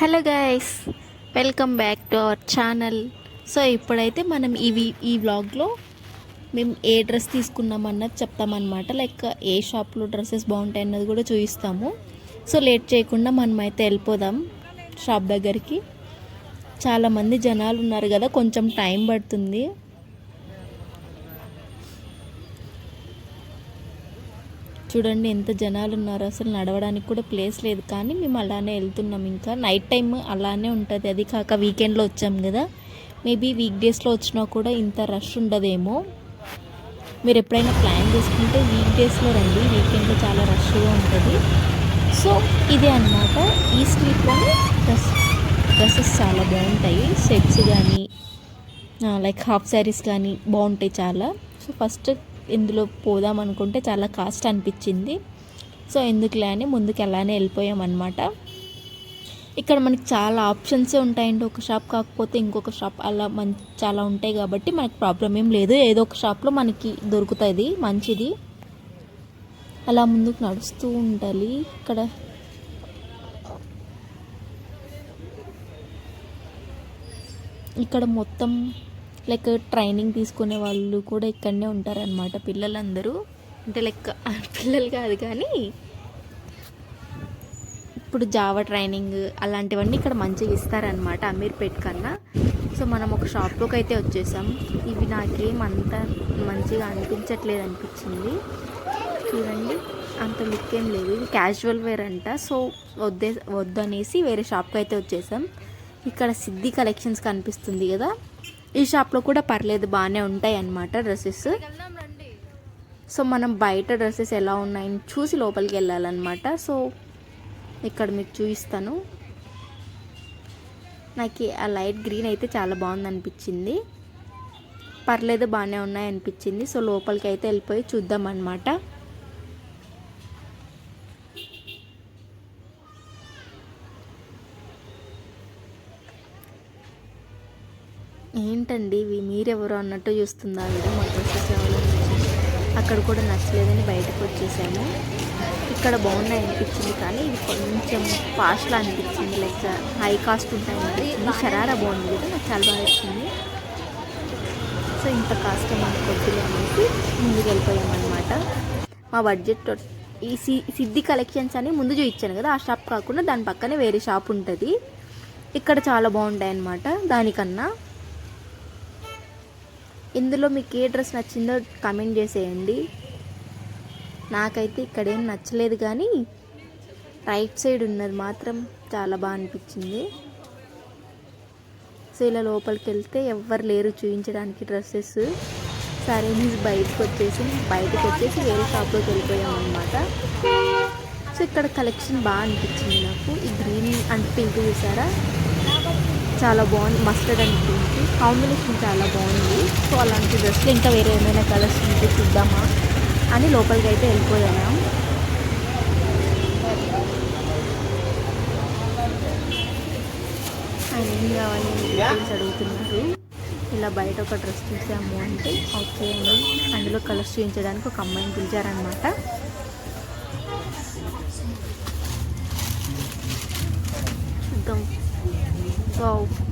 Hello guys, welcome back to our channel. So ఇప్పుడైతే మనం ఈ వ్లాగ్లో మేము ఏ డ్రెస్ తీసుకున్నామన్నది చెప్తామన్నమాట. లైక్ ఏ షాప్లో డ్రెస్సెస్ బాగుంటాయి అన్నది కూడా చూపిస్తాము. సో లేట్ చేయకుండా మనమైతే వెళ్ళిపోదాం షాప్ దగ్గరికి. చాలామంది జనాలు ఉన్నారు కదా, కొంచెం టైం పడుతుంది. చూడండి ఎంత జనాలు ఉన్నారు, అసలు నడవడానికి కూడా ప్లేస్ లేదు. కానీ మేము అలానే వెళ్తున్నాం. ఇంకా నైట్ టైం అలానే ఉంటుంది. అది కాక వీకెండ్లో వచ్చాం కదా, మేబీ వీక్ డేస్లో వచ్చినా కూడా ఇంత రష్ ఉండదేమో. మీరు ఎప్పుడైనా ప్లాన్ చేసుకుంటే వీక్ డేస్లో రండి, వీకెండ్లో చాలా రష్గా ఉంటుంది. సో ఇదే అన్నమాట, ఈ స్ట్రీట్లోనే డ్రెస్సెస్ చాలా బాగుంటాయి. సెట్స్ కానీ లైక్ హాఫ్ శారీస్ కానీ బాగుంటాయి చాలా. సో ఫస్ట్ ఇందులో పోదాం అనుకుంటే చాలా కాస్ట్ అనిపించింది. సో ఎందుకులే అని ముందుకు అలానే వెళ్ళిపోయామన్నమాట. ఇక్కడ మనకి చాలా ఆప్షన్సే ఉంటాయండి. ఒక షాప్ కాకపోతే ఇంకొక షాప్ అలా చాలా ఉంటాయి కాబట్టి మనకు ప్రాబ్లం ఏం లేదు. ఏదో ఒక షాప్లో మనకి దొరుకుతుంది మంచిది. అలా ముందుకు నడుస్తూ ఉండాలి. ఇక్కడ మొత్తం లైక్ ట్రైనింగ్ తీసుకునే వాళ్ళు కూడా ఇక్కడనే ఉంటారనమాట. పిల్లలందరూ అంటే లైక్ పిల్లలు కాదు కానీ ఇప్పుడు జావా ట్రైనింగ్ అలాంటివన్నీ ఇక్కడ మంచిగా ఇస్తారనమాట అమీర్పేట్ కన్నా. సో మనం ఒక షాప్లోకి అయితే వచ్చేసాం. ఇవి నాకేం అంత మంచిగా అనిపించింది. చూడండి అంత లుక్ ఏం లేదు, ఇది క్యాజువల్ వేర్ అంట. సో వద్దనేసి వేరే షాప్కి అయితే వచ్చేసాం. ఇక్కడ సిద్ధి కలెక్షన్స్ కనిపిస్తుంది కదా, ఈ షాప్లో కూడా పర్లేదు, బాగానే ఉంటాయి అన్నమాట డ్రెస్సెస్. సో మనం బయట డ్రెస్సెస్ ఎలా ఉన్నాయని చూసి లోపలికి వెళ్ళాలన్నమాట. సో ఇక్కడ మీకు చూపిస్తాను. నాకు ఆ లైట్ గ్రీన్ అయితే చాలా బాగుంది అనిపించింది. పర్లేదు బాగానే ఉన్నాయి అనిపించింది. సో లోపలికి అయితే వెళ్ళిపోయి చూద్దాం అన్నమాట. ఏంటండి మీరెవరు అన్నట్టు చూస్తున్నారు కదా, మా డ్రెస్సెస్ ఎవరో అక్కడ కూడా నచ్చలేదని బయటకు వచ్చేసాము. ఇక్కడ బాగున్నాయి అనిపించింది కానీ ఇది కొంచెం కాస్ట్లా అనిపించింది. లైక్ హై కాస్ట్ ఉంటాయి అనిపించింది. షరారా బాగుంది కదా, నాకు చాలా బాగా నచ్చింది. సో ఇంత కాస్ట్ మనకు వద్దులే అనేసి ముందుకు వెళ్ళిపోయామన్నమాట. మా బడ్జెట్ ఈ సిద్ధి కలెక్షన్స్ అని ముందు చూపించాను కదా, ఆ షాప్ కాకుండా దాని పక్కనే వేరే షాప్ ఉంటుంది. ఇక్కడ చాలా బాగుంటాయి అన్నమాట దానికన్నా. ఇందులో మీకు ఏ డ్రెస్ నచ్చిందో కామెంట్ చేసేయండి. నాకైతే ఇక్కడ ఏం నచ్చలేదు కానీ రైట్ సైడ్ ఉన్నది మాత్రం చాలా బాగా అనిపించింది. సో ఇలా లోపలికి వెళ్తే ఎవ్వరు లేరు చూపించడానికి డ్రెస్సెస్. సరే బయటకు వచ్చేసి వేరే షాప్లోకి వెళ్ళిపోయాం అనమాట. సో ఇక్కడ కలెక్షన్ బాగా అనిపించింది నాకు. ఈ గ్రీన్ అండ్ పింక్ చూసారా, చాలా బాగుంది. మస్టర్డ్ అండ్ పింక్ కాంబినేషన్ చాలా బాగుంది. సో అలాంటి డ్రెస్లు ఇంకా వేరే ఏమైనా కలర్స్ ఉంటే చూద్దామా అని లోపలికి అయితే వెళ్ళిపోయాము. ఆయన ఏం కావాలి డీటెయిల్స్ అడుగుతున్నారు. ఇలా బయట ఒక డ్రెస్ చూసాము అంటే ఓకే అని అందులో కలర్స్ చూపించడానికి ఒక అమ్మాయిని పిలిచారనమాట. చూద్దాం.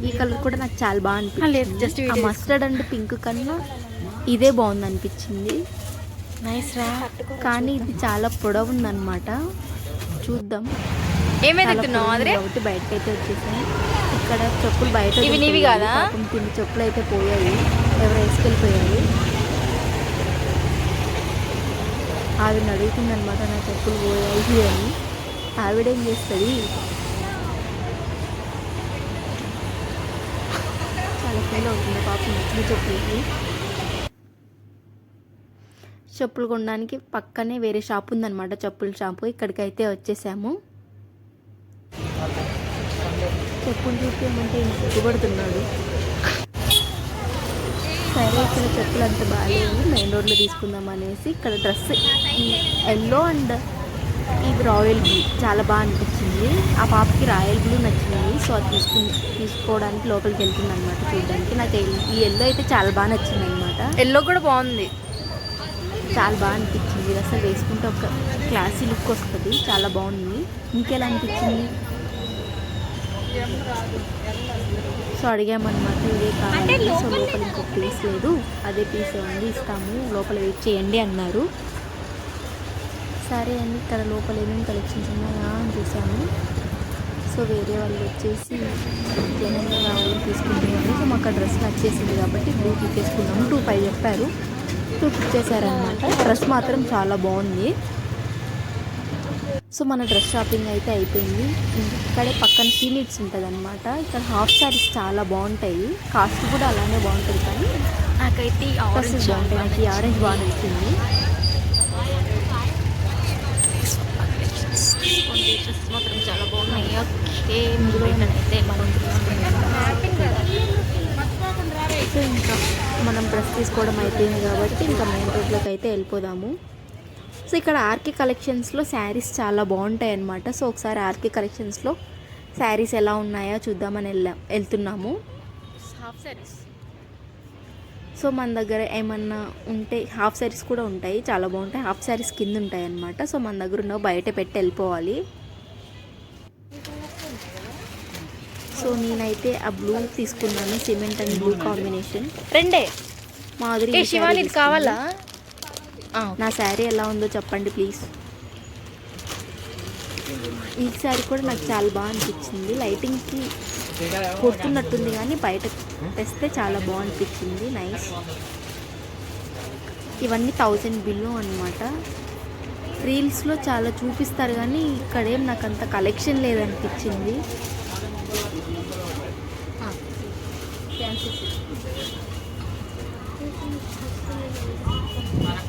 ఈ కలర్ కూడా నాకు చాలా బాగా అనిపించింది. ఆ మస్టర్డ్ అండ్ పింక్ కన్నా ఇదే బాగుంది అనిపించింది. నైస్ రా, కానీ ఇది చాలా పొడవు ఉందన్నమాట. చూద్దాం. ఒకటి బయటకు అయితే వచ్చేసాయి. ఇక్కడ చెప్పులు బయట కొన్ని చెప్పులు అయితే పోయాయి, ఎవరు వేసుకెళ్ళిపోయారు. ఆవిడని అడుగుతుంది అనమాట, నా చెప్పులు పోయాయి అని. ఆవిడేం చేస్తుంది, చాలా ఫీల్ అవుతుంది పాపం. చెప్పులు కొనడానికి పక్కనే వేరే షాప్ ఉందన్నమాట, చెప్పుల షాపు. ఇక్కడికైతే వచ్చేసాము. చెప్పులు చూపించమంటే ఇంక సిగ్గుపడుతున్నాడు. సరే ఇక్కడ చెప్పులు అంత బాగాలేవు, మెయిన్ రోడ్లో తీసుకుందాం అనేసి ఇక్కడ డ్రెస్ ఎల్లో అండ్ ఇది రాయల్ బ్లూ చాలా బాగా అనిపించింది. ఆ పాపకి రాయల్ బ్లూ నచ్చింది. సో అది తీసుకోవడానికి లోపలికి వెళ్తుంది అనమాట చూడడానికి. నాకు ఈ ఎల్లో అయితే చాలా బాగా నచ్చింది అనమాట. ఎల్లో కూడా బాగుంది, చాలా బాగా అనిపించింది. అసలు వేసుకుంటే ఒక క్లాసీ లుక్ వస్తుంది, చాలా బాగుంది. ఇంకెలా అనిపించింది? సో అడిగామన్నమాట, ఇదే కావాలి. సో లోపల ఇంకొక పీస్ లేదు, అదే పీస్ ఉంది, ఇస్తాము, లోపల వెయిట్ చేయండి అన్నారు. సరే అండి, ఇక్కడ లోపల ఏమేమి కలెక్షన్స్ ఉన్నాయా అని చూసాము. సో వేరే వాళ్ళు వచ్చేసి జనంగా కావాలి తీసుకుంటున్నారు. సో మాకు ఆ డ్రెస్ నచ్చేసింది కాబట్టి బ్లూ తీసేసుకున్నాము. 2.5 చెప్పారు, 2 ఇచ్చేసారనమాట. డ్రెస్ మాత్రం చాలా బాగుంది. సో మన డ్రెస్ షాపింగ్ అయితే అయిపోయింది. ఇక్కడే పక్కన సీలిడ్స్ ఉంటుంది అనమాట. ఇక్కడ హాఫ్ శారీస్ చాలా బాగుంటాయి, కాస్ట్ కూడా అలానే బాగుంటుంది. కానీ నాకైతే ఆరెంజ్ బాగుంటాయి, నాకు ఈ ఆరెంజ్ బాగా నచ్చింది. మాత్రం చాలా బాగున్నాయి. ఓకే, అయితే సో ఇంకా మనం డ్రెస్ తీసుకోవడం అయిపోయింది కాబట్టి ఇంకా మెయిన్ రోడ్లోకి అయితే వెళ్ళిపోదాము. సో ఇక్కడ ఆర్కే కలెక్షన్స్లో శారీస్ చాలా బాగుంటాయి అన్నమాట. సో ఒకసారి ఆర్కే కలెక్షన్స్లో శారీస్ ఎలా ఉన్నాయో చూద్దామని వెళ్తున్నాము. హాఫ్ శారీస్, సో మన దగ్గర ఏమన్నా ఉంటే హాఫ్ శారీస్ కూడా ఉంటాయి, చాలా బాగుంటాయి. హాఫ్ శారీస్ కింద ఉంటాయి అన్నమాట. సో మన దగ్గర ఉన్న బయట పెట్టి వెళ్ళిపోవాలి. సో నేనైతే ఆ బ్లూ తీసుకున్నాను, సిమెంట్ అండ్ బ్లూ కాంబినేషన్. రెండే మాధురి శివాని కావాలా? నా శారీ ఎలా ఉందో చెప్పండి ప్లీజ్. ఈ శారీ కూడా నాకు చాలా బాగా అనిపించింది. లైటింగ్కి కొడుతున్నట్టుంది కానీ బయట తెస్తే చాలా బాగా అనిపించింది. నైస్. ఇవన్నీ 1000 బిల్లు అనమాట. రీల్స్లో చాలా చూపిస్తారు కానీ ఇక్కడేం నాకు అంత కలెక్షన్ లేదనిపించింది.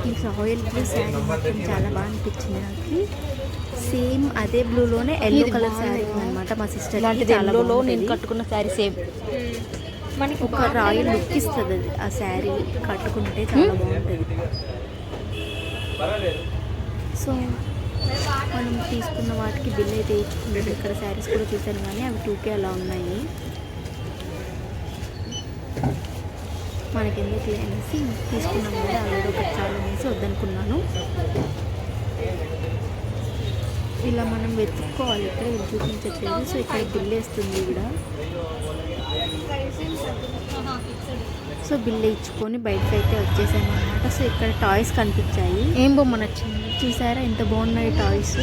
ఈ రాయల్ బ్లూ శారీ మాత్రం చాలా బాగా అనిపించింది నాకు. సేమ్ అదే బ్లూలోనే ఎల్లో కలర్ శారీ అనమాట మా సిస్టర్. నేను కట్టుకున్న శారీ సేమ్, మనకి ఒక రాయల్ లుక్ ఇస్తుంది అది. ఆ శారీ కట్టుకుంటే చాలా బాగుంటుంది. సో మనం తీసుకున్న వాటికి బిల్ అయితే ఇచ్చుకుంటుంది. ఇక్కడ శారీస్ కూడా చూసాను కానీ అవి 2K అలా ఉన్నాయి. మనకి ఎందుకు అనేసి తీసుకున్నాం కదా, అలాగే ఒకటి చాలా అనేసి వద్దనుకున్నాను. ఇలా మనం వెతుక్కోవాలి, ఇక్కడ వీళ్ళు చూపించట్లేదు. సో ఇక్కడ బిల్ వేస్తుంది కూడా. సో బిల్ ఇచ్చుకొని బయటకు అయితే వచ్చేసాను అనమాట. సో ఇక్కడ టాయ్స్ కనిపించాయి. ఏం బొమ్మ నచ్చింది చూసారా, ఎంత బాగున్నాయి టాయ్స్.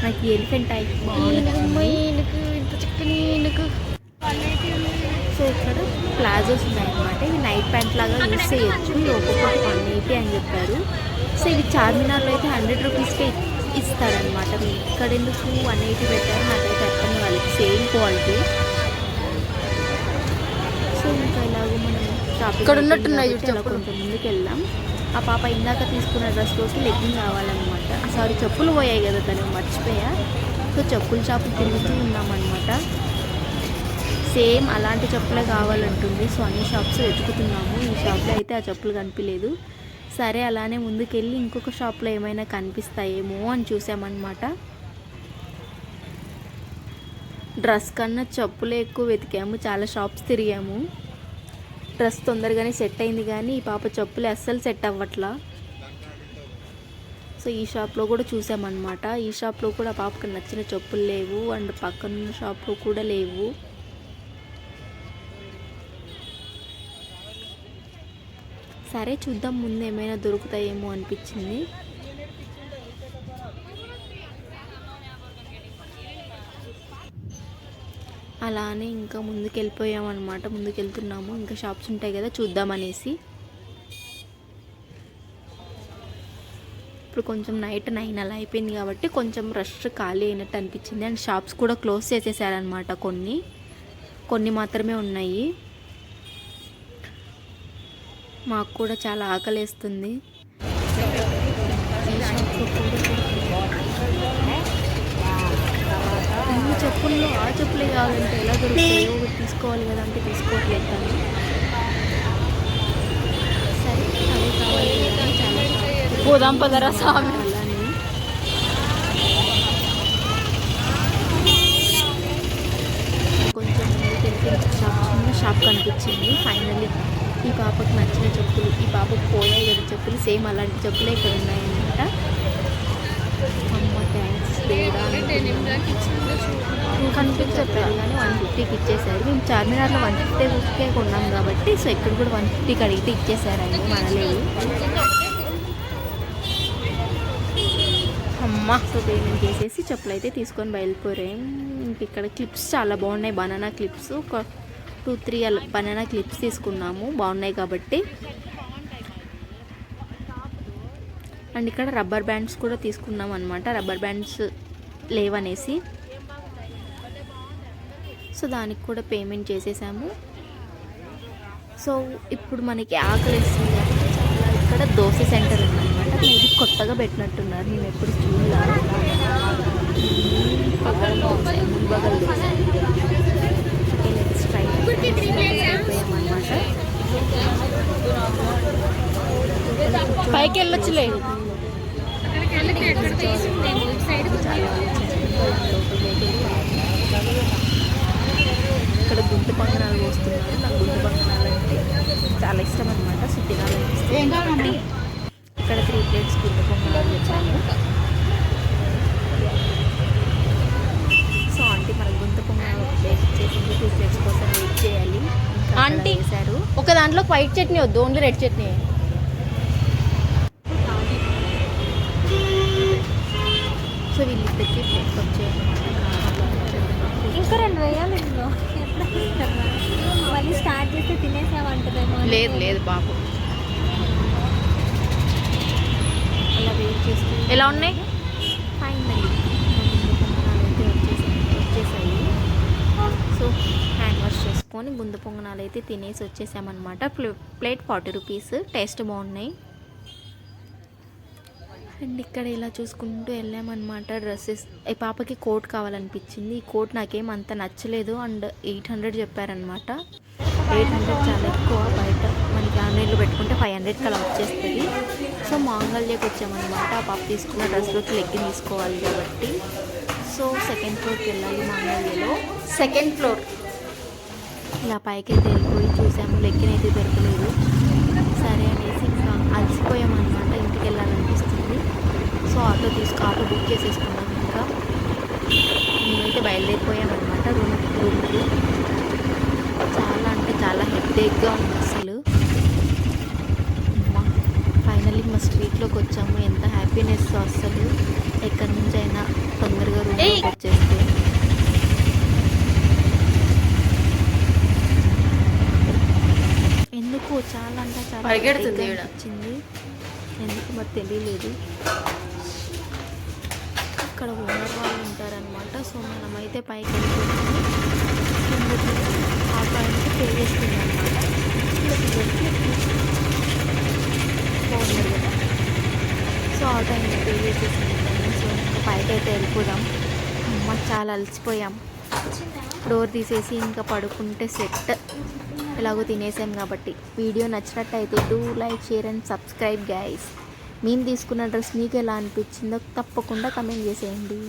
నాకు ఈ ఎలిఫెంట్ టైప్ బాగుంది. సో ఇక్కడ ప్లాజోస్ ఉన్నాయన్నమాట. ఇవి నైట్ ప్యాంట్ లాగా యూస్ చేయొచ్చు. ఇవి ఒక్కొక్కటి 180 అని చెప్పారు. సో ఇవి చార్మినార్లో అయితే 100 రూపీస్కే ఇస్తారనమాట. ఇక్కడ ఎందుకు 180 పెట్టారు నాకైతే అర్థం కాలేదు. Same quality. సో ఇంకా ఇలాగో మనం షాపింగ్ ఇక్కడ ఉన్నట్టున్నాయి, ఇలా కొంచెం ముందుకు వెళ్దాం. ఆ పాప ఇందాక తీసుకున్న డ్రెస్లోకి లెగ్గింగ్ కావాలన్నమాట. సారీ, చెప్పులు పోయాయి కదా, తను మర్చిపోయా. సో చెప్పుల షాపులు తిరుగుతూ ఉన్నామన్నమాట. సేమ్ అలాంటి చెప్పులే కావాలంటుంది. సో అన్ని షాప్స్ వెతుకుతున్నాము. ఈ షాప్లో అయితే ఆ చెప్పులు కనిపించలేదు. సరే అలానే ముందుకెళ్ళి ఇంకొక షాప్లో ఏమైనా కనిపిస్తాయేమో అని చూసామన్నమాట. డ్రెస్ కన్నా చెప్పులే ఎక్కువ వెతికాము, చాలా షాప్స్ తిరిగాము. డ్రెస్ తొందరగానే సెట్ అయింది కానీ ఈ పాప చెప్పులే అస్సలు సెట్ అవ్వట్లా. సో ఈ షాప్లో కూడా చూసామన్నమాట. ఈ షాప్లో కూడా పాపకు నచ్చిన చెప్పులు లేవు, అండ్ పక్కన షాప్లో కూడా లేవు. సరే చూద్దాం, ముందు ఏమైనా దొరుకుతాయేమో అనిపించింది. అలానే ఇంకా ముందుకు వెళ్ళిపోయామన్నమాట. ముందుకు వెళ్తున్నాము, ఇంకా షాప్స్ ఉంటాయి కదా చూద్దామనేసి. ఇప్పుడు కొంచెం నైట్ 9 అలా అయిపోయింది కాబట్టి కొంచెం రష్ ఖాళీ అయినట్టు అనిపించింది. అండ్ షాప్స్ కూడా క్లోజ్ చేసేసారనమాట. కొన్ని మాత్రమే ఉన్నాయి. మాకు కూడా చాలా ఆకలేస్తుంది. ఇన్ని చెప్పుల్లో ఆ చెప్పులే కావాలంటే ఎలా దొరుకుతాయో ఒకటి తీసుకోవాలి కదా, అంటే తీసుకోవట్లేదు. కానీ సరే అదే కావాలి కదా, చాలా పోదాం పదరా స్వామి. అలానే కొంచెం చిన్న షాప్ కనిపించింది. ఫైనల్లీ ఈ పాపకు నచ్చిన చెప్పులు, ఈ పాపకు పోయాయి కదా చెప్పులు, సేమ్ అలాంటి చెప్పులే ఇక్కడ ఉన్నాయన్నమాట. అమ్మ థ్యాంక్స్ దేవుడా. చెప్పారు కానీ 150కి ఇచ్చేసారు. మేము చార్మినార్లో 150కే కొన్నాం కాబట్టి సో ఇక్కడ కూడా 150కి అడిగితే ఇచ్చేసారు ఆయన, మనలేదు. అమ్మ సో పేమెంట్ చేసేసి చెప్పులు అయితే తీసుకొని బయలుపోయాం. ఇంక ఇక్కడ క్లిప్స్ చాలా బాగున్నాయి, బనానా క్లిప్స్. ఒక 2-3 బనానా క్లిప్స్ తీసుకున్నాము, బాగున్నాయి కాబట్టి. అండ్ ఇక్కడ రబ్బర్ బ్యాండ్స్ కూడా తీసుకున్నాం అనమాట, రబ్బర్ బ్యాండ్స్ లేవనేసి. సో దానికి కూడా పేమెంట్ చేసేసాము. సో ఇప్పుడు మనకి ఆకలి వేస్తుంది కాబట్టి చాలా ఇక్కడ దోశ సెంటర్ ఉందన్నమాట. ఇది కొత్తగా పెట్టినట్టున్నారు, మేము ఎప్పుడు చూడాలి. మున్బగల్ దోశ అయిపోయామన్నమాట. పైకి వెళ్ళొచ్చులే. ఇక్కడ గుంటు పొంగనాలు పోస్తున్నారు. నాకు గుంటు పొంగనాలు అంటే చాలా ఇష్టం అనమాట, సో తినాలనిపిస్తుంది. ఇక్కడ 3 ప్లేట్స్ గుంటు పొంగనాలు తెచ్చాము. సో ఆంటీ మనకు గుంటు పొంగనాలు ఒక ప్లేట్ ఇచ్చేసింది, 2 ప్లేట్స్ కోసం వెయిట్ చేయాలి. ఆంటీ వేశారు. ఒక దాంట్లో వైట్ చట్నీ వద్దు, ఓన్లీ రెడ్ చట్నీ. సో వీళ్ళిద్దరికి ప్లేట్ వచ్చేయన్నమాట. ఇంకా 2 వేయాలి ఇందులో, మళ్ళీ స్టార్ట్ చేస్తే తినేసామంటారేమో. లేదు బాబు, అలా వెయిట్ చేస్తూ. ఎలా ఉన్నాయి? ఫైనల్లీ పొంగనాలు అయితే వచ్చేసాయి. సో హ్యాండ్ వాష్ చేసుకొని గుంత పొంగనాలు అయితే తినేసి వచ్చేసామన్నమాట. ప్లేట్ 40 రూపీస్, టేస్ట్ బాగున్నాయి. అండ్ ఇక్కడ ఇలా చూసుకుంటూ వెళ్ళామన్నమాట. డ్రెస్సెస్, ఈ పాపకి కోట్ కావాలనిపించింది. ఈ కోట్ నాకేం అంత నచ్చలేదు. అండ్ 800 చెప్పారనమాట. 800 చాలా ఎక్కువ. బయట మనకి ఆన్లైన్లో పెట్టుకుంటే 500కి అలా వచ్చేస్తుంది. సో మాంగళ్యకి వచ్చామన్నమాట. ఆ పాప తీసుకున్న డ్రెస్లోకి లెగ్గిన్ తీసుకోవాలి కాబట్టి. సో సెకండ్ ఫ్లోర్కి వెళ్ళాలి మాంగళ్యలో. సెకండ్ ఫ్లోర్ ఇలా పైకి అయితే వెళ్ళిపోయి చూసాము, లెగ్గిన్ అయితే దొరకలేదు. సరే అనేసి ఇంకా అలసిపోయామన్నమాట, ఇంటికి వెళ్ళాలనిపిస్తుంది. సో ఆటో బుక్ చేసేసుకున్నాం. ఇంకా మేమైతే బయలుదేరిపోయామన్నమాట రూమ్కి. చాలా అంటే చాలా హెడ్ఏక్గా ఉంది అసలు. ఫైనల్లీ మా స్ట్రీట్లోకి వచ్చాము. ఎంత హ్యాపీనెస్ అసలు, ఎక్కడి నుంచి అయినా తొందరగా రూమ్లోకి వచ్చేస్తే. ఎందుకు చాలా అంటే చాలా వచ్చింది, ఎందుకు మరి తెలియలేదు. ఇక్కడ ఓనర్ వాళ్ళు ఉంటారనమాట. సో మనమైతే పైకి వెళ్ళిపోతుంది, ఆటో అయితే పే చేస్తుంది అనమాట. బాగుంది కదా. సో ఆటో అయితే పే చేసేసింది. సో ఇంకా పైకి అయితే వెళ్ళిపోదాం. అమ్మ చాలా అలసిపోయాం. డోర్ తీసేసి ఇంకా పడుకుంటే సెట్. ఎలాగో తినేసాం కాబట్టి. వీడియో నచ్చినట్టయితే do like, share and subscribe guys. మేము తీసుకున్న డ్రెస్ మీకు ఎలా అనిపించిందో తప్పకుండా కమెంట్ చేసేయండి.